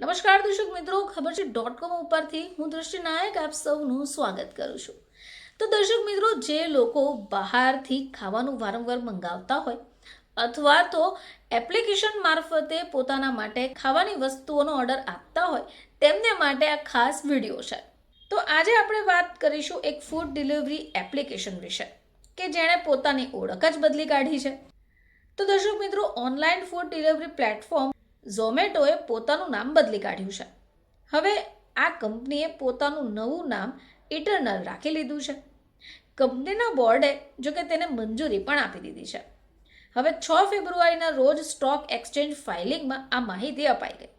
નમસ્કાર દર્શક મિત્રો, ખબર છે .com ઉપરથી હું દૃષ્ટિ નાયક આપ સૌનું સ્વાગત કરું છું. તો દર્શક મિત્રો, જે લોકો બહારથી ખાવાનું વારંવાર મંગાવતા હોય અથવા તો એપ્લિકેશન મારફતે પોતાના માટે ખાવાની વસ્તુઓનો ઓર્ડર આપતા હોય તેમને માટે આ ખાસ વિડીયો છે. તો આજે આપણે વાત કરીશું એક ફૂડ ડિલિવરી એપ્લિકેશન વિશે કે જેણે પોતાની ઓળખ જ બદલી કાઢી છે. તો દર્શક મિત્રો, ઓનલાઈન ફૂડ ડિલિવરી પ્લેટફોર્મ ઝોમેટોએ પોતાનું નામ બદલી કાઢ્યું છે. હવે આ કંપનીએ પોતાનું નવું નામ ઇટરનલ રાખી લીધું છે. કંપનીના બોર્ડે જોકે તેને મંજૂરી પણ આપી દીધી છે. હવે 6 ફેબ્રુઆરીના રોજ સ્ટોક એક્સચેન્જ ફાઇલિંગમાં આ માહિતી અપાઈ ગઈ.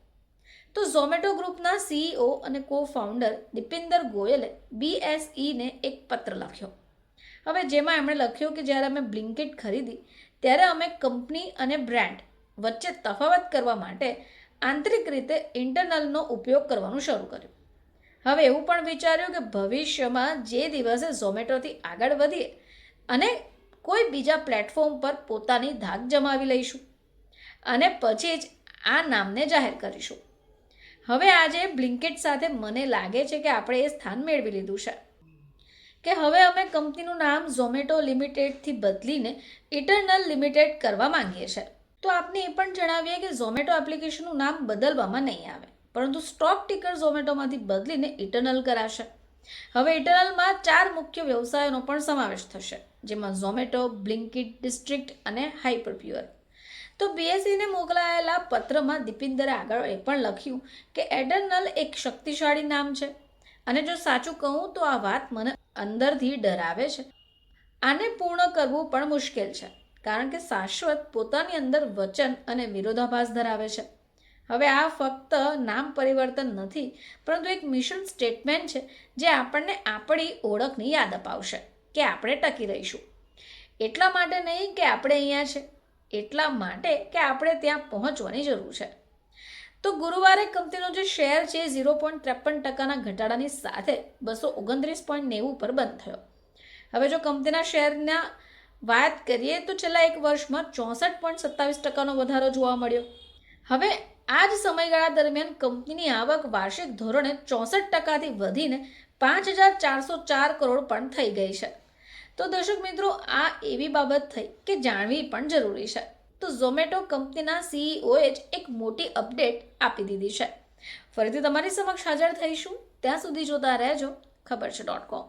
તો ઝોમેટો ગ્રુપના CEO અને કો ફાઉન્ડર દીપિંદર ગોયલે BSEને એક પત્ર લખ્યો. હવે જેમાં એમણે લખ્યું કે જ્યારે અમે બ્લિંકિટ ખરીદી ત્યારે અમે કંપની અને બ્રાન્ડ વચ્ચે તફાવત કરવા માટે આંતરિક રીતે ઇન્ટરનલનો ઉપયોગ કરવાનું શરૂ કર્યું. હવે એવું પણ વિચાર્યું કે ભવિષ્યમાં જે દિવસે ઝોમેટોથી આગળ વધીએ અને કોઈ બીજા પ્લેટફોર્મ પર પોતાની ધાક જમાવી લઈશું અને પછી જ આ નામને જાહેર કરીશું. હવે આજે બ્લિંકિટ સાથે મને લાગે છે કે આપણે એ સ્થાન મેળવી લીધું છે કે હવે અમે કંપનીનું નામ ઝોમેટો લિમિટેડથી બદલીને ઇટરનલ લિમિટેડ કરવા માંગીએ છીએ. તો આપને એ પણ જણાવીએ કે ઝોમેટો એપ્લિકેશનનું નામ બદલવામાં નહીં આવે, પરંતુ સ્ટોક ટિકર ઝોમેટોમાંથી બદલીને ઇટરનલ કરાશે. હવે ઇટરનલમાં 4 મુખ્ય વ્યવસાયોનો પણ સમાવેશ થશે, જેમાં ઝોમેટો, બ્લિંકિટ, ડિસ્ટ્રિક્ટ અને હાઇપરપ્યુઅર. તો BSEને મોકલાયેલા પત્રમાં દીપિંદરે આગળ એ પણ લખ્યું કે ઇટરનલ એક શક્તિશાળી નામ છે અને જો સાચું કહું તો આ વાત મને અંદરથી ડરાવે છે. આને પૂર્ણ કરવું પણ મુશ્કેલ છે કારણ કે શાશ્વત પોતાની અંદર વચન અને વિરોધાભાસ ધરાવે છે. હવે આ ફક્ત નામ પરિવર્તન નથી, પરંતુ એક મિશન સ્ટેટમેન્ટ છે જે આપણને આપણી ઓળખની યાદ અપાવશે કે આપણે ટકી રહીશું. એટલા માટે નહીં કે આપણે અહીંયા છે, એટલા માટે કે આપણે ત્યાં પહોંચવાની જરૂર છે. તો ગુરુવારે કંપનીનો જે શેર છે 0.53% ઘટાડાની સાથે 229.90 પર બંધ થયો. હવે જો કંપનીના શેરના વાત કરીએ તો છેલ્લા એક વર્ષમાં 64.27% વધારો જોવા મળ્યો. હવે આ જ સમયગાળા દરમિયાન કંપનીની આવક વાર્ષિક ધોરણે 64%થી વધીને 5,404 કરોડ પણ થઈ ગઈ છે. તો દર્શક મિત્રો, આ એવી બાબત થઈ કે જાણવી પણ જરૂરી છે. તો ઝોમેટો કંપનીના CEOએ જ એક મોટી અપડેટ આપી દીધી છે. ફરીથી તમારી સમક્ષ હાજર થઈશું. ત્યાં સુધી જોતા રહેજો ખબર છે .com.